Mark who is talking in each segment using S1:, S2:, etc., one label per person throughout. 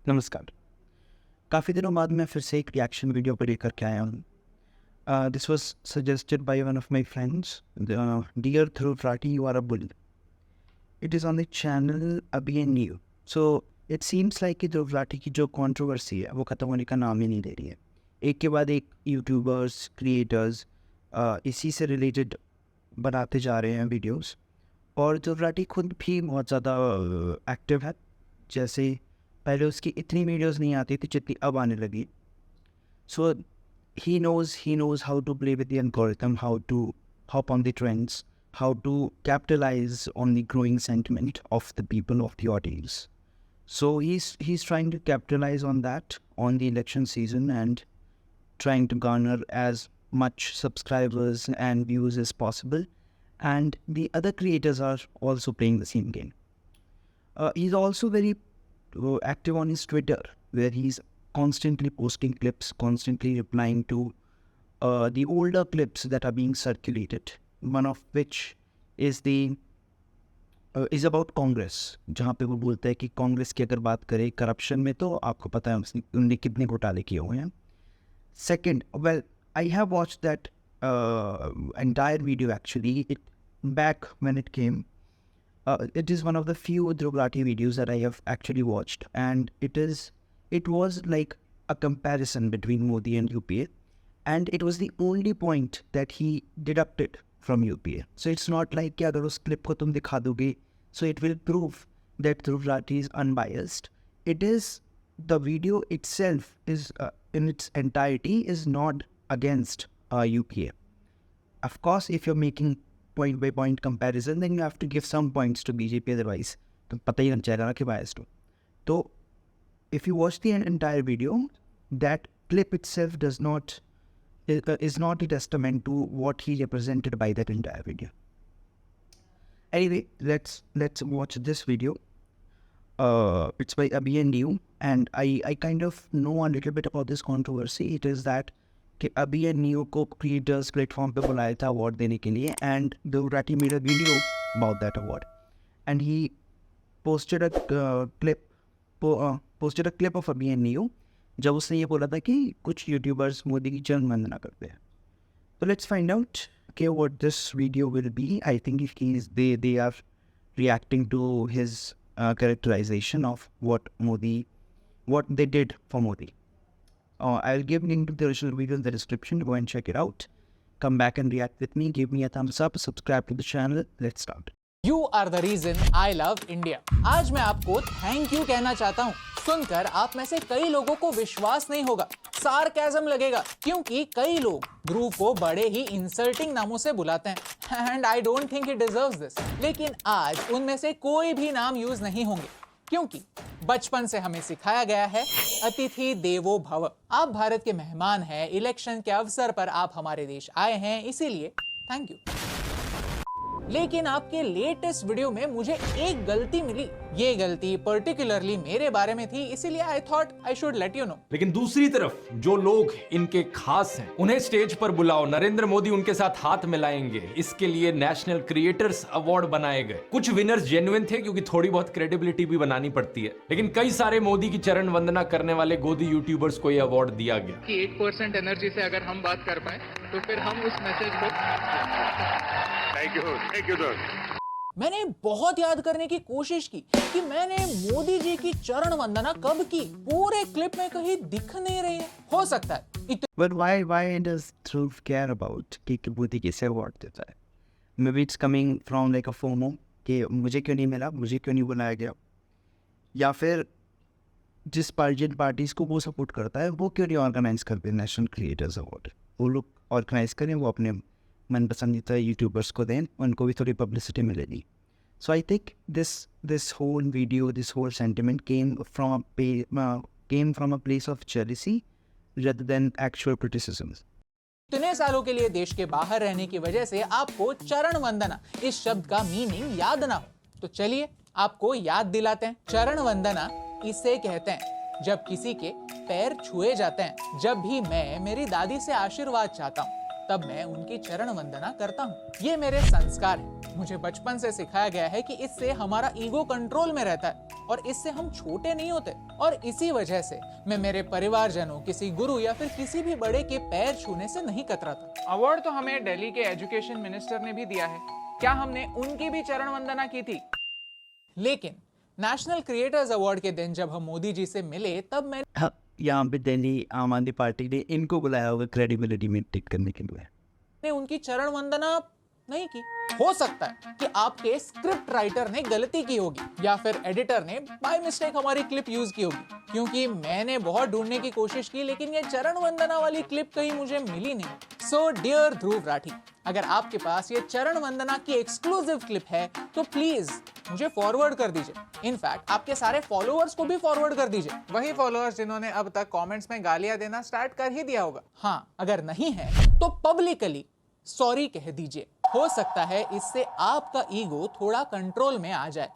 S1: नमस्कार। काफ़ी दिनों बाद मैं फिर से एक रिएक्शन वीडियो को लेकर के आया हूँ। This was suggested by one of my friends. Dear Dhruv Rathee, you are a bull. It is on the channel अभी and new. So it seems like कि ध्रुव राठी की जो कंट्रोवर्सी है वो ख़त्म होने का नाम ही नहीं ले रही है। एक के बाद एक यूट्यूबर्स, क्रिएटर्स इसी से रिलेटेड बनाते जा रहे हैं वीडियोस। और ध्रुव राठी खुद भी बहुत ज़्यादा एक्टिव है। जैसे पहले उसकी इतनी वीडियोस नहीं आती थी जितनी अब आने लगी। सो he knows how to play with the algorithm, how to hop on the trends, how to capitalize on the growing sentiment of the people, of the audience. So he's trying to capitalize on that on the election season and trying to garner as much subscribers and views as possible. And the other creators are also playing the same game. He's also very active on his Twitter, where he's constantly posting clips, constantly replying to the older clips that are being circulated. One of which is is about Congress, जहाँ पे वो बोलता है कि कांग्रेस की अगर बात करें करप्शन में तो आपको पता है उनने कितने घोटाले किए हुए हैं. Second, well, I have watched that entire video actually. Back when it came. It is one of the few Dhruv Rathi videos that I have actually watched, and it was like a comparison between Modi and UPA, and it was the only point that he deducted from UPA. So it's not like कि अगर उस clip को तुम दिखा दोगे, so it will prove that Dhruv Rathi is unbiased. It is the video itself is in its entirety is not against UPA. Of course, if you're making point by point comparison, then you have to give some points to BJP, otherwise तो पता ही नहीं चलेगा कि biased हो. तो if you watch the entire video, that clip itself is not a testament to what he represented by that entire video. Anyway, let's watch this video. It's by Abhi and you, and I kind of know a little bit about this controversy. It is that कि अभी ये new को creators platform पे बुलाया था award देने के लिए, and Dhruv Rathee made a video about that award, and he posted a clip of अभी एंड न्यू जब उसने ये बोला था कि कुछ यूट्यूबर्स मोदी की चरण वंदना करते हैं. तो लेट्स फाइंड आउट कि what this video will be. I think they are reacting to his characterization of what they did for Modi. I'll give link to the original video in the description. Go and check it out. Come back and react with me. Give me a thumbs up. Subscribe to the channel. Let's start.
S2: You are the reason I love India. आज मैं आपको thank you कहना चाहता हूँ. सुनकर आप में से कई लोगों को विश्वास नहीं होगा, सार्केज़म लगेगा, क्योंकि कई लोग ध्रुव को बड़े ही इंसल्टिंग नामों से बुलाते हैं, and I don't think he deserves this. लेकिन आज उनमें से कोई भी नाम यूज नहीं होंगे, क्योंकि बचपन से हमें सिखाया गया है अतिथि देवो भव. आप भारत के मेहमान हैं, इलेक्शन के अवसर पर आप हमारे देश आए हैं, इसीलिए थैंक यू. लेकिन आपके लेटेस्ट वीडियो में मुझे एक गलती मिली. ये गलती पर्टिकुलरली मेरे बारे में थी, इसीलिए I thought I should let you know.
S3: लेकिन दूसरी तरफ जो लोग इनके खास हैं उन्हें स्टेज पर बुलाओ, नरेंद्र मोदी उनके साथ हाथ मिलाएंगे. इसके लिए नेशनल क्रिएटर्स अवार्ड बनाए गए. कुछ विनर्स जेन्युइन थे क्योंकि थोड़ी बहुत क्रेडिबिलिटी भी बनानी पड़ती है, लेकिन कई सारे मोदी की चरण वंदना करने वाले गोदी यूट्यूबर्स को यह अवार्ड दिया गया.
S4: कि 8% एनर्जी से अगर हम बात कर पाए तो फिर हम उस मैसेज को थैंक यू सर.
S2: मैंने बहुत याद करने की कोशिश की कि मैंने मोदी जी की चरण वंदना कब की. पूरे क्लिप में कहीं दिख नहीं रही है. हो सकता है
S1: But why does Dhruv care about कि मोदी किसे अवार्ड देता है? Maybe it's coming from like a FOMO कि मुझे क्यों नहीं मिला, मुझे क्यों नहीं बुलाया गया, या फिर जिस जिन पार्टीज को वो सपोर्ट करता है वो क्यों नहीं ऑर्गेनाइज करते नेशनल क्रिएटर्स अवार्ड. वो लोग ऑर्गेनाइज करें, वो अपने मन पसंदीदा यूट्यूबर्स को दें, उनको भी थोड़ी पब्लिसिटी मिलेगी. So I think this whole video, this whole sentiment came from a place of jealousy rather than actual criticism.
S2: इतने सालों के लिए देश के बाहर रहने की वजह से आपको चरण वंदना इस शब्द का मीनिंग याद ना हो, तो चलिए आपको याद दिलाते हैं. चरण वंदना इसे कहते हैं जब किसी के पैर छुए जाते हैं. जब भी मैं मेरी दादी से आशीर्वाद चाहता हूँ तब मैं उनकी चरण वंदना करता हूँ. ये मेरे संस्कार है. मुझे बचपन से सिखाया गया है कि इससे हमारा ईगो कंट्रोल में रहता है. और इससे हम छोटे नहीं होते। और इसी वजह से मैं मेरे परिवारजनों, किसी गुरु या फिर किसी भी बड़े के पैर छूने से नहीं कतराता।
S4: अवार्ड तो हमें दिल्ली के एजुकेशन मिनिस्टर ने भी दिया है, क्या हमने उनकी भी चरण वंदना की थी?
S2: लेकिन नेशनल क्रिएटर्स अवार्ड के दिन जब हम मोदी जी से मिले तब मैंने
S1: हाँ, यहाँ पे दिल्ली आम आदमी पार्टी ने इनको बुलाया होगा क्रेडिबिलिटी मेंटेन करने के लिए।
S2: उनकी चरण वंदना नहीं की। हो सकता है कि आपके स्क्रिप्ट राइटर ने गलती की होगी या फिर एडिटर ने बाय मिस्टेक हमारी क्लिप यूज की होगी, क्योंकि मैंने बहुत ढूंढने की कोशिश की लेकिन ये चरण वंदना वाली क्लिप कहीं मुझे मिली नहीं। सो डियर ध्रुव राठी, अगर आपके पास ये चरण वंदना की एक्सक्लूसिव क्लिप है तो प्लीज मुझे फॉरवर्ड कर दीजिए। इनफैक्ट आपके सारे फॉलोअर्स को भी फॉरवर्ड कर दीजिए,
S4: वही फॉलोअर्स जिन्होंने अब तक कमेंट्स में गालियां देना स्टार्ट कर ही दिया होगा।
S2: हाँ, अगर नहीं है तो पब्लिकली सॉरी कह दीजिए। हो सकता है इससे आपका ईगो थोड़ा कंट्रोल में आ जाए।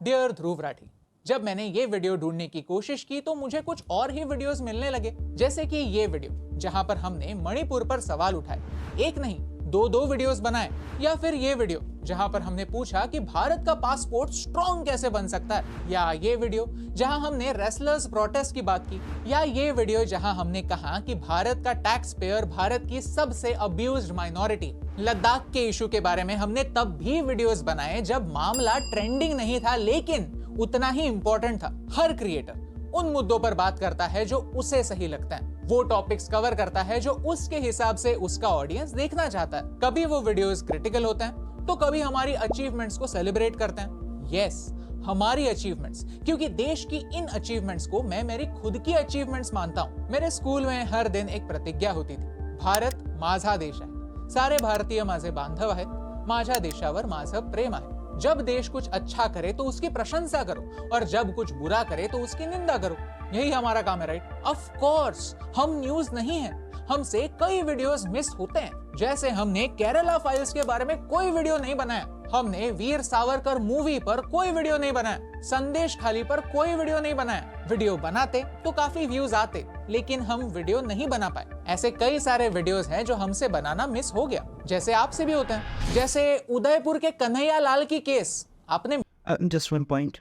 S2: डियर ध्रुव राठी, जब मैंने ये वीडियो ढूंढने की कोशिश की तो मुझे कुछ और ही वीडियोस मिलने लगे, जैसे कि ये वीडियो जहां पर हमने मणिपुर पर सवाल उठाए, एक नहीं दो वीडियोस बनाए, या फिर ये वीडियो जहां पर हमने पूछा कि भारत का पासपोर्ट स्ट्रॉन्ग कैसे बन सकता है, या ये वीडियो जहां हमने रेसलर्स प्रोटेस्ट की बात की, या ये वीडियो जहां हमने कहा कि भारत का टैक्स पेयर भारत की सबसे अब्यूज्ड माइनॉरिटी लद्दाख के इशू के बारे में हमने तब भी वीडियोस बनाए जब मामला ट्रेंडिंग नहीं था लेकिन उतना ही इंपॉर्टेंट था। हर क्रिएटर उन मुद्दों पर बात करता है जो उसे सही लगता है, वो टॉपिक्स कवर करता है जो उसके हिसाब से उसका ऑडियंस देखना चाहता है। कभी वो वीडियोस क्रिटिकल होते हैं तो कभी हमारी अचीवमेंट्स को सेलिब्रेट करते हैं। यस, हमारी अचीवमेंट्स, क्योंकि देश की इन अचीवमेंट्स को मैं मेरी खुद की अचीवमेंट्स मानता हूं। मेरे स्कूल में हर दिन एक प्रतिज्ञा होती थी, भारत माझा देश है, सारे भारतीय माझे बांधव आहेत, माझ्या देशावर माझं प्रेम आहे। जब देश कुछ अच्छा करे तो उसकी प्रशंसा करो और जब कुछ बुरा करे तो उसकी निंदा करो, यही हमारा काम है, राइट? ऑफ कोर्स हम न्यूज नहीं है, हमसे कई वीडियोस मिस होते हैं। जैसे हमने केरला फाइल्स के बारे में कोई वीडियो नहीं बनाया, हमने वीर सावरकर मूवी पर कोई वीडियो नहीं बनाया, संदेश खाली पर कोई वीडियो नहीं बनाया। वीडियो बनाते तो काफी व्यूज आते, लेकिन हम वीडियो नहीं बना पाए। ऐसे कई सारे वीडियोस हैं जो हमसे बनाना मिस हो गया, जैसे आपसे भी होते हैं। जैसे उदयपुर के कन्हैया लाल की केस आपने
S1: जस्ट वन पॉइंट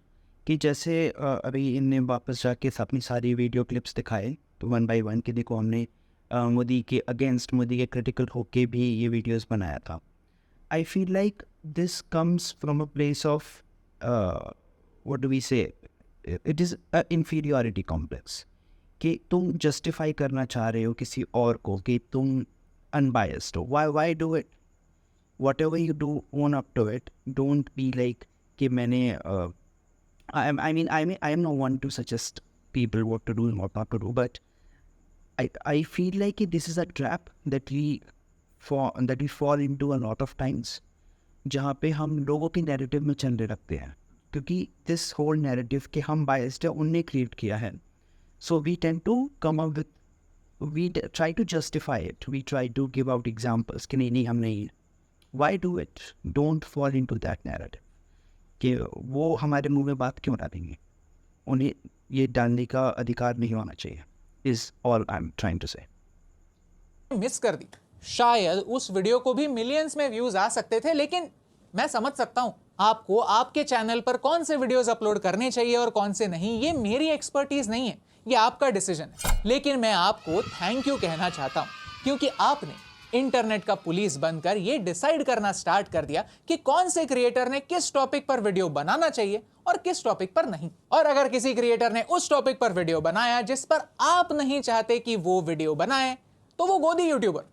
S1: कि जैसे अभी इनने वापस जाके अपनी सारी वीडियो क्लिप्स दिखाए तो वन बाय वन कि देखो हमने मोदी के अगेंस्ट, मोदी के क्रिटिकल होके भी ये वीडियोस बनाया था। I feel like this comes from a place of what do we say, it is a inferiority complex कि तुम जस्टिफाई करना चाह रहे हो किसी और को कि तुम अनबायस्ड हो। Why do it? Whatever you do own up to it, don't be like कि मैंने I am no one to suggest people what to do and what not to do, but I feel like this is a trap that we fall into a lot of times, जहाँ पे हम लोगों के narrative में चलने लगते हैं, क्योंकि दिस होल नैरेटिव कि हम बायस्ड है उनने क्रिएट किया है। So we tend to come up with, we try to justify it, we try to give out examples कि नहीं हम नहीं। Why do it? Don't fall into that narrative कि वो हमारे मुंह में बात क्यों डालेंगे, उन्हें ये डालने का अधिकार नहीं होना चाहिए, is all I'm trying to say.
S2: Miss कर दी। शायद उस वीडियो को भी मिलियंस में व्यूज आ सकते थे, लेकिन मैं समझ सकता हूं आपको आपके चैनल पर कौन से वीडियोस अपलोड करने चाहिए और कौन से नहीं। ये मेरी एक्सपर्टीज नहीं है, ये आपका डिसीजन है। लेकिन मैं आपको थैंक यू कहना चाहता हूं, क्योंकि आपने इंटरनेट का पुलिस बनकर ये डिसाइड करना स्टार्ट कर दिया कि कौन से क्रिएटर ने किस टॉपिक पर वीडियो बनाना चाहिए और किस टॉपिक पर नहीं। और अगर किसी क्रिएटर ने उस टॉपिक पर वीडियो बनाया जिस पर आप नहीं चाहते कि वो वीडियो बनाए, तो वो गोदी यूट्यूबर।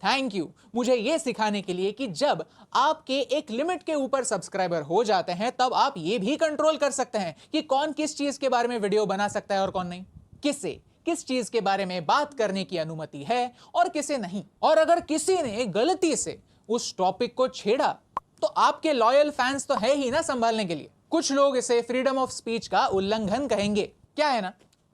S2: थैंक यू मुझे ये सिखाने के लिए कि जब आपके एक लिमिट के ऊपर सब्सक्राइबर हो जाते हैं तब आप ये भी कंट्रोल कर सकते हैं कि कौन किस चीज के बारे में वीडियो बना सकता है और कौन नहीं, किसे किस चीज के बारे में बात करने की अनुमति है और किसे नहीं। और अगर किसी ने गलती से उस टॉपिक को छेड़ा तो आपके लॉयल फैंस तो है ही ना संभालने के लिए। कुछ लोग इसे फ्रीडम ऑफ स्पीच का उल्लंघन कहेंगे, क्या है ना।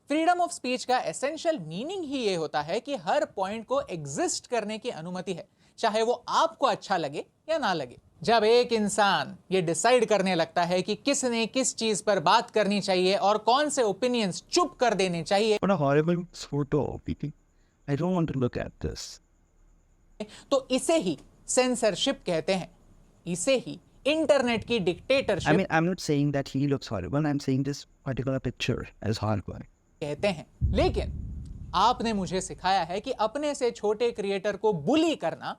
S2: फ्रीडम ऑफ स्पीच का एसेंशियल मीनिंग ही ये होता है कि हर पॉइंट को एग्जिस्ट करने की अनुमति है, चाहे वो आपको अच्छा लगे या ना लगे। जब एक इंसान ये डिसाइड करने लगता है कि किसने किस चीज पर बात करनी चाहिए और कौन से ओपिनियंस चुप कर देने चाहिए,
S1: What a horrible photo. I don't want to look at this.
S2: तो इसे ही सेंसरशिप कहते हैं, इसे ही इंटरनेट की
S1: I
S2: dictatorship
S1: mean, I'm not saying that he looks horrible. I'm saying this particular picture is horrible.
S2: कहते हैं। लेकिन आपने मुझे सिखाया है कि अपने से छोटे क्रिएटर को बुली करना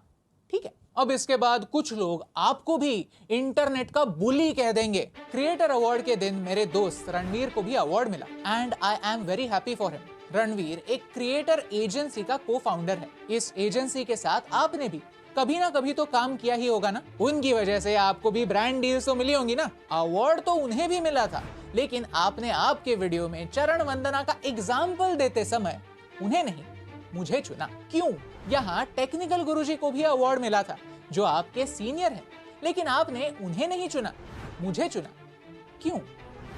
S2: ठीक है। अब इसके बाद कुछ लोग आपको भी इंटरनेट का बुली कह देंगे। क्रिएटर अवार्ड के दिन मेरे दोस्त रणवीर को भी अवार्ड मिला and I am very happy for him. Ranveer एक क्रिएटर एजेंसी का को फाउंडर है। इस एजेंसी के साथ आपने भी कभी ना कभी तो काम किया ही होगा ना। उनकी वजह से आपको भी ब्रांड डील्स तो मिली होंगी ना। अवार्ड तो उन्हें भी मिला था, लेकिन आपने आपके वीडियो में चरण वंदना का एग्जाम्पल देते समय उन्हें नहीं मुझे चुना। क्यों? यहाँ टेक्निकल गुरुजी को भी अवार्ड मिला था जो आपके सीनियर हैं, लेकिन आपने उन्हें नहीं चुना, मुझे चुना। क्यों?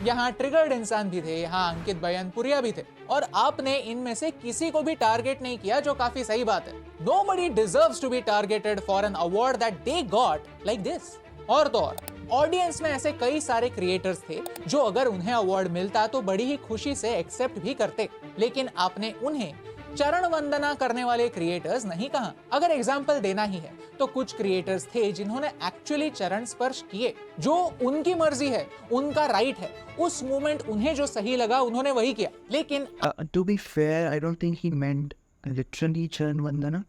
S2: यहाँ ट्रिगर्ड इंसान भी थे, यहाँ अंकित बयानपुरिया भी थे, और आपने इनमें से किसी को भी टारगेट नहीं किया, जो काफी सही बात है। Nobody deserves to be targeted for an award that they got like this। और तो और ऑडियंस में ऐसे कई सारे क्रिएटर्स थे जो अगर उन्हें अवार्ड मिलता तो बड़ी ही खुशी से एक्सेप्ट भी करते, लेकिन आपने उन्हें चरण वंदना करने वाले क्रिएटर्स नहीं कहा। अगर एग्जाम्पल देना ही है तो कुछ क्रिएटर्स थे जिन्होंने एक्चुअली चरण स्पर्श किए, जो उनकी मर्जी है, उनका राइट है, उस मोमेंट उन्हें जो सही लगा उन्होंने वही किया। लेकिन
S1: To be fair, I don't think he meant literally चरण वंदना.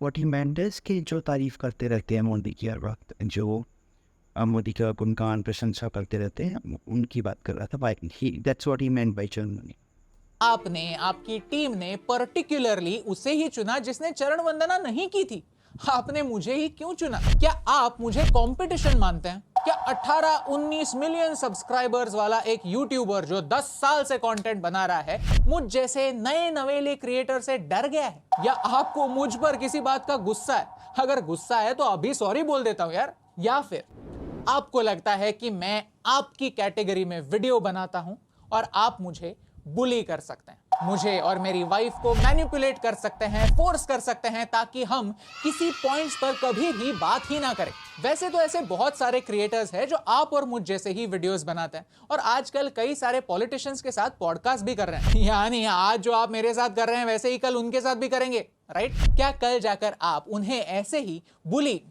S1: What he meant is कि जो तारीफ करते रहते हैं मोदी की हर वक्त, जो मोदी का गुणगान प्रशंसा करते रहते हैं, उनकी बात कर रहा था। That's what he meant by चरण वंदना.
S2: आपने, आपकी टीम ने पर्टिकुलरली उसे ही चुना जिसने चरण वंदना नहीं की थी। आपने मुझे ही क्यों चुना? क्या आप मुझे कंपटीशन मानते हैं? क्या 18-19 मिलियन सब्सक्राइबर्स वाला एक यूट्यूबर जो 10 साल से कंटेंट बना रहा है मुझ जैसे नए नवेले क्रिएटर से डर गया है? या आपको मुझ पर किसी बात का गुस्सा है? अगर गुस्सा है तो अभी सॉरी बोल देता हूं यार। या फिर आपको लगता है कि मैं आपकी कैटेगरी में वीडियो बनाता हूं और आप मुझे बुली कर सकते हैं, मुझे और मेरी वाइफ को मैनिपुलेट कर सकते हैं, फोर्स कर सकते हैं, ताकि हम किसी पॉइंट्स पर कभी भी बात ही ना करें। वैसे तो ऐसे बहुत सारे क्रिएटर्स हैं जो आप और मुझ जैसे ही वीडियोस बनाते हैं, और आजकल कई सारे पॉलिटिशियंस के साथ पॉडकास्ट भी कर रहे हैं। यानी आज जो आप मेरे साथ कर रहे हैं वैसे ही कल उनके साथ भी करेंगे, राइट? क्या कल जाकर आप उन्हें ऐसे ही बुली,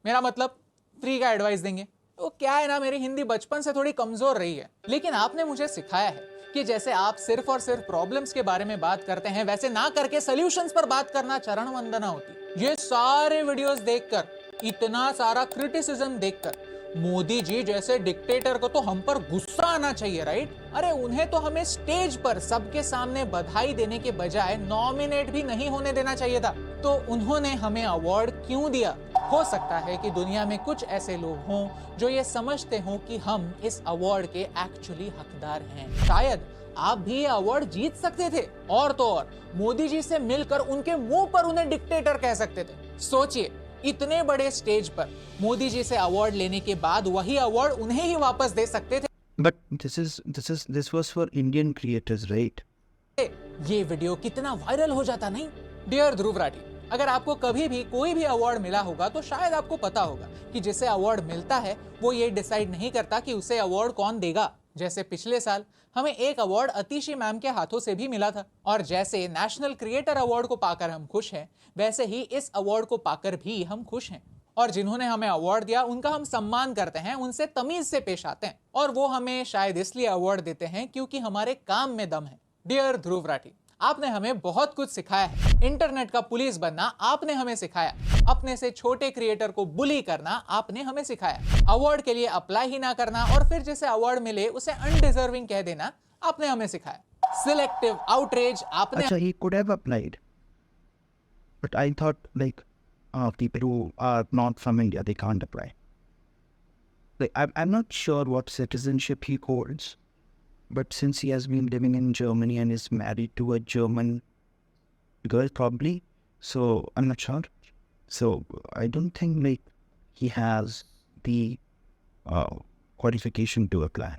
S2: मेरा मतलब फ्री का एडवाइस देंगे? तो क्या है ना, मेरी हिंदी बचपन से थोड़ी कमजोर रही है, लेकिन आपने मुझे सिखाया है कि जैसे आप सिर्फ और सिर्फ प्रॉब्लम्स के बारे में बात करते हैं, वैसे ना करके सॉल्यूशंस पर बात करना चरण वंदना होती। ये सारे वीडियोस देखकर, इतना सारा क्रिटिसिज्म देखकर, मोदी जी जैसे डिक्टेटर को तो हम पर गुस्सा आना चाहिए, राइट? अरे उन्हें तो हमें स्टेज पर सबके सामने बधाई देने के बजाय नॉमिनेट भी नहीं होने देना चाहिए था। तो उन्होंने हमें अवार्ड क्यों दिया? हो सकता है कि दुनिया में कुछ ऐसे लोग हों जो ये समझते हों कि हम इस अवार्ड के एक्चुअली हकदार हैं। शायद आप भी ये अवार्ड जीत सकते थे, और तो और मोदी जी से मिलकर उनके मुंह पर उन्हें डिक्टेटर कह सकते थे। सोचिए, इतने बड़े स्टेज पर मोदी जी से अवार्ड लेने के बाद वही अवार्ड उन्हें ही वापस दे सकते थे।
S1: But this was for Indian creators, right?
S2: ये वीडियो कितना वायरल हो जाता, नहीं? डियर ध्रुव राठी, अगर आपको कभी भी कोई भी अवार्ड मिला होगा तो शायद आपको पता होगा कि जिसे अवार्ड मिलता है वो ये डिसाइड नहीं करता कि उसे अवार्ड कौन देगा। जैसे पिछले साल हमें एक अवार्ड अतिशी मैम के हाथों से भी मिला था, और जैसे नेशनल क्रिएटर अवार्ड को पाकर हम खुश हैं, वैसे ही इस अवार्ड को पाकर भी हम खुश हैं। और जिन्होंने हमें अवार्ड दिया उनका हम सम्मान करते हैं, उनसे तमीज से पेश आते हैं, और वो हमें शायद इसलिए अवार्ड देते हैं क्योंकि हमारे काम में दम है। डियर ध्रुव राठी, आपने हमें बहुत कुछ सिखाया है। इंटरनेट का पुलिस बनना आपने हमें सिखाया, अपने से छोटे क्रिएटर को बुली करना आपने हमें सिखाया, अवार्ड के लिए अप्लाई ही ना करना और फिर जिसे अवार्ड मिले उसे अनडिजर्विंग कह देना आपने हमें सिखाया, सिलेक्टिव आउटरीच आपने।
S1: अच्छा, he could have applied, but I thought like people who are not from India, they can't apply. Like I'm not sure what citizenship he holds, but since he has been living in Germany and is married to a German girl probably, so I'm not sure. So I don't think like he has the qualification to apply.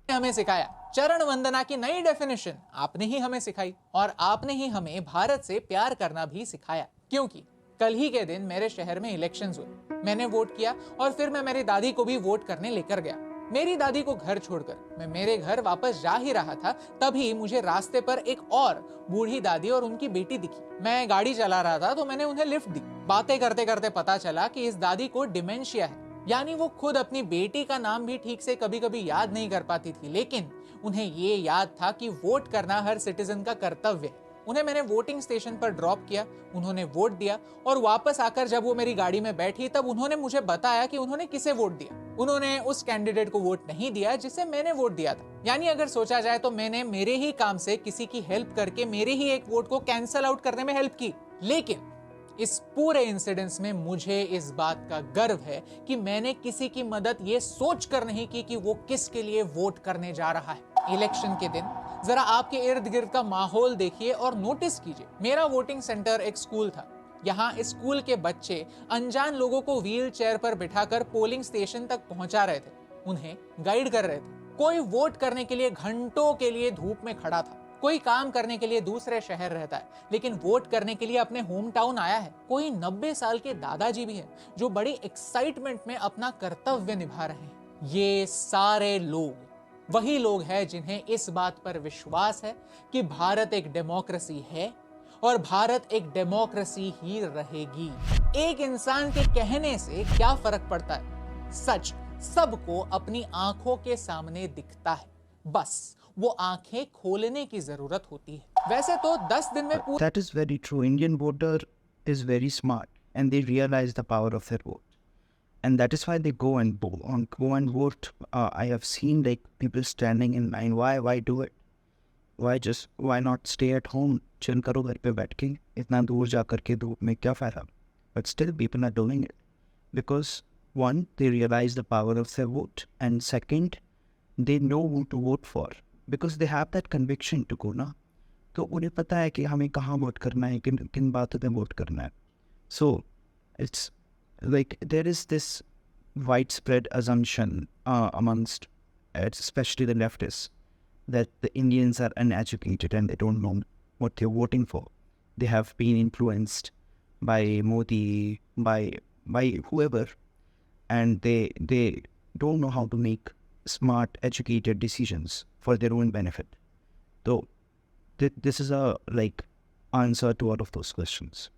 S2: हमें सिखाया चरण वंदना की नई definition आपने ही हमें सिखाई, और आपने ही हमें भारत से प्यार करना भी सिखाया। क्योंकि कल ही के दिन मेरे शहर में इलेक्शंस हुए, मैंने वोट किया और फिर मैं मेरी दादी को भी वोट करने लेकर गया। मेरी दादी को घर छोड़कर मैं मेरे घर वापस जा ही रहा था, तभी मुझे रास्ते पर एक और बूढ़ी दादी और उनकी बेटी दिखी। मैं गाड़ी चला रहा था तो मैंने उन्हें लिफ्ट दी। बातें करते करते पता चला कि इस दादी को डिमेंशिया है, यानी वो खुद अपनी बेटी का नाम भी ठीक से कभी कभी याद नहीं कर पाती थी, लेकिन उन्हें ये याद था कि वोट करना हर सिटीजन का कर्तव्य है। उन्हें मैंने वोटिंग स्टेशन पर ड्रॉप किया, उन्होंने वोट दिया और वापस आकर जब वो मेरी गाड़ी में बैठी तब उन्होंने मुझे बताया कि उन्होंने किसे वोट दिया। उन्होंने उस कैंडिडेट को वोट नहीं दिया जिसे मैंने वोट दिया था। यानी अगर सोचा जाए तो मैंने मेरे ही काम से किसी की हेल्प करके मेरे ही एक वोट को कैंसल आउट करने में हेल्प की। लेकिन इस पूरे इंसिडेंस में मुझे इस बात का गर्व है कि मैंने किसी की मदद ये सोचकर नहीं की कि वो किसके लिए वोट करने जा रहा है। इलेक्शन के दिन जरा आपके इर्द गिर्द का माहौल देखिए और नोटिस कीजिए। मेरा वोटिंग सेंटर एक स्कूल था। यहाँ स्कूल के बच्चे अनजान लोगों को व्हील चेयर पर बिठाकर पोलिंग स्टेशन तक पहुंचा रहे थे, उन्हें गाइड कर रहे थे। कोई वोट करने के लिए घंटों के लिए धूप में खड़ा था, कोई काम करने के लिए दूसरे शहर रहता है लेकिन वोट करने के लिए अपने होम टाउन आया है। कोई 90 साल के दादाजी भी हैं जो बड़ी एक्साइटमेंट में अपना कर्तव्य निभा रहे हैं। ये सारे लोग वही लोग हैं जिन्हें इस बात पर विश्वास है कि भारत एक डेमोक्रेसी है और भारत एक डेमोक्रेसी ही रहेगी। एक इंसान के कहने से क्या फर्क पड़ता है? सच सबको अपनी आंखों के सामने दिखता है, बस वो आंखें खोलने की जरूरत होती है। वैसे तो 10 दिन में
S1: That is very true. Indian voter is very smart and they realize the power of their vote. And that is why they go and vote. I have seen like people standing in line. Why do it? Why not stay at home? Chill करो घर पे बैठ के, इतना दूर जा करके धूप में क्या फायदा? But still people are doing it because one, they realize the power of their vote, and second, they know who to vote for because they have that conviction to go ना. तो उन्हें पता है कि हमें कहाँ वोट करना है, किन बातों पे वोट करना है. So it's like there is this widespread assumption amongst especially the leftists that the Indians are uneducated and they don't know what they're voting for. They have been influenced by Modi, by whoever, and they don't know how to make smart, educated decisions for their own benefit. So this is a like answer to all of those questions.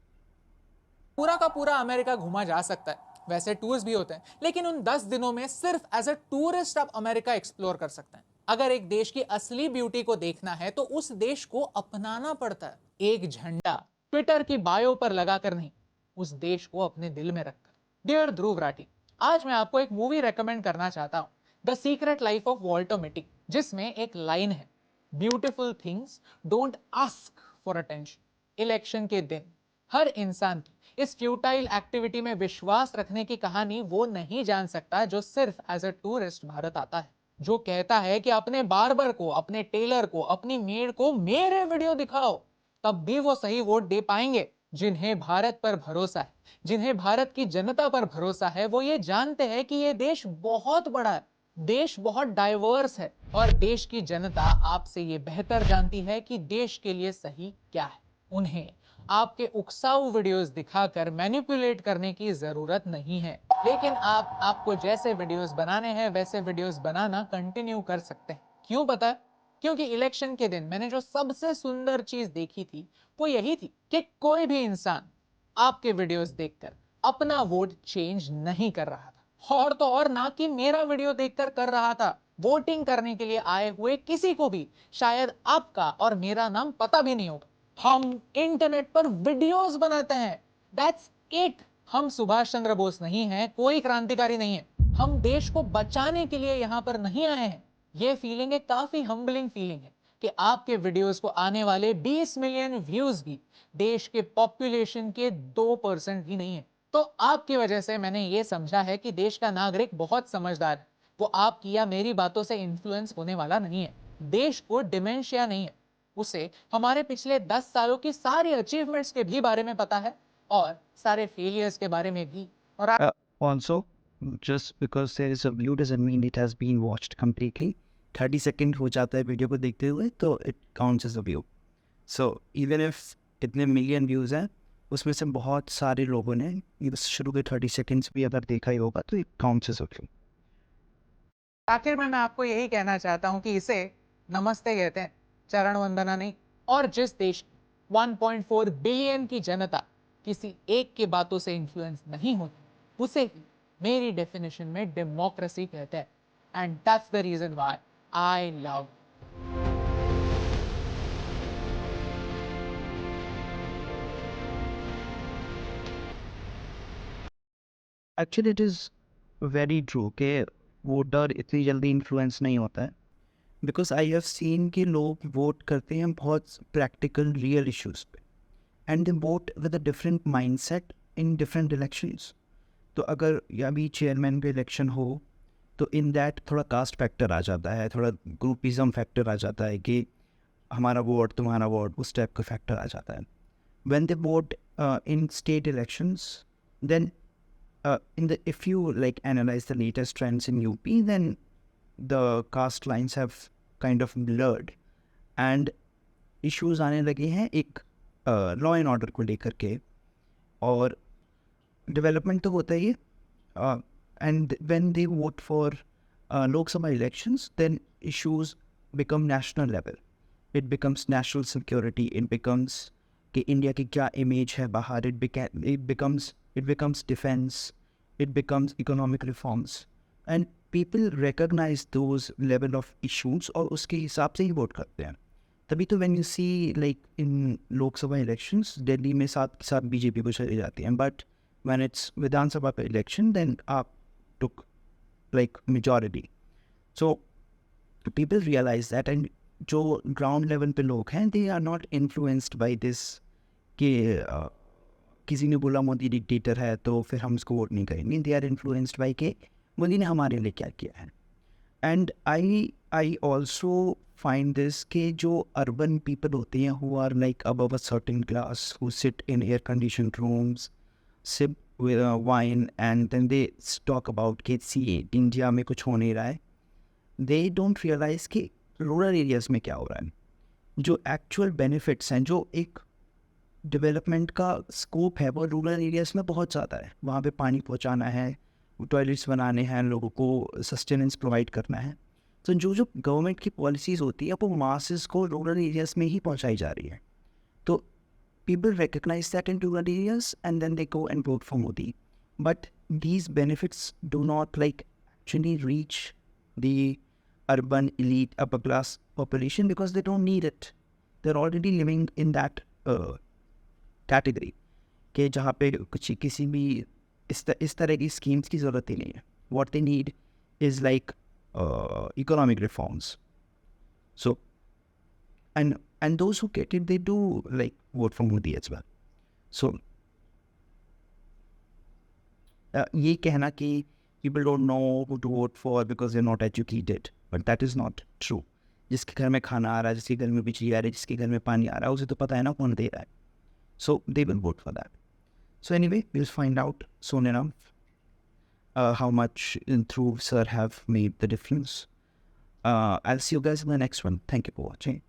S2: पूरा का पूरा America घूमा जा सकता है। वैसे tours भी होते हैं, लेकिन उन 10 दिनों में सिर्फ एज अ टूरिस्ट आप अमेरिका एक्सप्लोर कर सकते हैं। अगर एक देश की असली ब्यूटी को देखना है तो उस देश को अपनाना पड़ता है। एक झंडा ट्विटर की बायो पर लगाकर नहीं, उस देश को अपने दिल में रखकर। डियर ध्रुव राठी, आज मैं आपको एक मूवी रेकमेंड करना चाहता हूँ, the secret life of Walter Mitty, जिसमें एक लाइन है, beautiful things don't ask for attention. Election के दिन हर इंसान की इस फ्यूटाइल एक्टिविटी में विश्वास रखने की कहानी वो नहीं जान सकता जो सिर्फ एज अ टूरिस्ट भारत आता है, जो कहता है कि अपने बार्बर को, अपने टेलर को, अपनी मेड को मेरे वीडियो दिखाओ, तब भी वो सही वोट दे पाएंगे। जिन्हें भारत पर भरोसा है, जिन्हें भारत की जनता पर भरोसा है, वो ये जानते हैं कि ये देश बहुत बड़ा है, देश बहुत डाइवर्स है और देश की जनता आपसे ये बेहतर जानती है कि देश के लिए सही क्या है। उन्हें आपके उकसाऊ वीडियोस दिखाकर मैनिपुलेट करने की जरूरत नहीं है, लेकिन आपको जैसे वीडियोस बनाने हैं वैसे वीडियोस बनाना कंटिन्यू कर सकते हैं। क्यों पता है? क्योंकि इलेक्शन के दिन मैंने जो सबसे सुंदर चीज देखी थी वो यही थी कि कोई भी इंसान आपके वीडियोस देखकर अपना वोट चेंज नहीं कर रहा था, और तो और ना कि मेरा वीडियो देखकर कर रहा था। वोटिंग करने के लिए आए हुए किसी को भी शायद आपका और मेरा नाम पता भी नहीं होगा। हम इंटरनेट पर वीडियोस बनाते हैं, दैट्स इट। हम सुभाष चंद्र बोस नहीं हैं, कोई क्रांतिकारी नहीं है। हम देश को बचाने के लिए यहाँ पर नहीं आए हैं। ये फीलिंग एक काफी हम्बलिंग फीलिंग है कि आपके वीडियोस को आने वाले 20 मिलियन व्यूज भी देश के पॉपुलेशन के 2% भी नहीं है। तो आपकी वजह से मैंने ये समझा है कि देश का नागरिक बहुत समझदार है, वो आपकी या मेरी बातों से इन्फ्लुएंस होने वाला नहीं है। देश को डिमेंशिया नहीं है, उसे हमारे पिछले 10 सालों की सारी अचीवमेंट्स के भी बारे में पता है और सारे फेलियर्स के बारे में भी। और
S1: Also, just because there is a view doesn't mean it has been watched completely. 30 second हो जाता है वीडियो को देखते हुए तो it counts as a view. So even if इतने मिलियन व्यूज हैं, उसमें से बहुत सारे लोगों ने इस शुरू के 30 सेकेंड्स भी अगर देखा ही होगा तो it counts as a view.
S2: आखिर में मैं आपको यही कहना चाहता हूं कि इसे नमस्ते कहते हैं, चरण वंदना नहीं। और जिस देश 1.4 बिलियन की जनता किसी एक की बातों से इन्फ्लुएंस नहीं होती, उसे मेरी डेफिनेशन में डेमोक्रेसी कहते हैं, and that's the reason why I love.
S1: Actually it is very true कि वोटर इतनी जल्दी इन्फ्लुएंस नहीं होता है, बिकॉज आई हैव सीन कि लोग वोट करते हैं बहुत प्रैक्टिकल रियल इश्यूज पे, and they vote with a different mindset in different elections. तो अगर अभी चेयरमैन पे इलेक्शन हो तो इन दैट थोड़ा कास्ट फैक्टर आ जाता है, थोड़ा ग्रुपिज्म फैक्टर आ जाता है कि हमारा वोट तुम्हारा वोट, उस टाइप का फैक्टर आ जाता है। when they vote in state elections, then if you like analyze the latest trends in UP, then the caste lines have kind of blurred and issues आने लगे हैं एक लॉ एंड ऑर्डर को लेकर के, और डेवलपमेंट तो होता ही है। And when they vote for Lok Sabha elections, then issues become national level, it becomes national security, it becomes कि इंडिया की क्या इमेज है बाहर, it becomes defence, it becomes economic reforms, and people recognise those level of issues और उसके हिसाब से ही vote करते हैं। तभी तो when you see like in Lok Sabha elections Delhi में साथ साथ बीजेपी को चली जाती हैं, बट व्हेन इट्स विधानसभा का इलेक्शन देन आप took like majority. So people realize that, and जो ग्राउंड लेवल पे लोग हैं they are not influenced by this कि किसी ने बोला मोदी डिक्टेटर है तो फिर हम उसको वोट नहीं करेंगे। दे आर इन्फ्लुएंस्ड बाय कि मोदी ने हमारे लिए क्या किया है। And I also find this कि जो अर्बन पीपल होते हैं who are like above a certain class, who sit in air condition rooms, sip with wine, and then they talk about कि सी इंडिया में कुछ हो नहीं रहा है। दे डोंट रियलाइज कि रूरल एरियाज़ में क्या हो रहा है, जो एक्चुअल बेनिफिट्स हैं, जो एक डेवलपमेंट का स्कोप है वो रूरल एरियाज़ में बहुत ज़्यादा है। वहाँ पे पानी पहुँचाना है, टॉयलेट्स बनाने हैं, लोगों को सस्टेनेंस प्रोवाइड करना है। तो जो गवर्नमेंट की पॉलिसीज़ होती है वो मासेस को रूरल एरियाज़ में ही पहुँचाई जा रही है। तो people recognise that in rural areas and then they go and vote for Modi, but these benefits do not like actually reach the urban elite upper class population because they don't need it. They're already living in that category कि जहाँ पे किसी भी इस तरह की schemes की ज़रूरत ही नहीं है. What they need is like economic reforms. So and those who get it, they do like vote for Modi as well. So ये कहना कि people don't know who to vote for because they're not educated, but that is not true. जिसके घर में खाना आ रहा है, जिसके घर में बिजली आ रही है, जिसके घर में पानी आ रहा है, उसे तो पता है ना कौन दे रहा है. So they will vote for that. So anyway, we'll find out soon enough how much through sir have made the difference. I'll see you guys in the next one. Thank you for watching.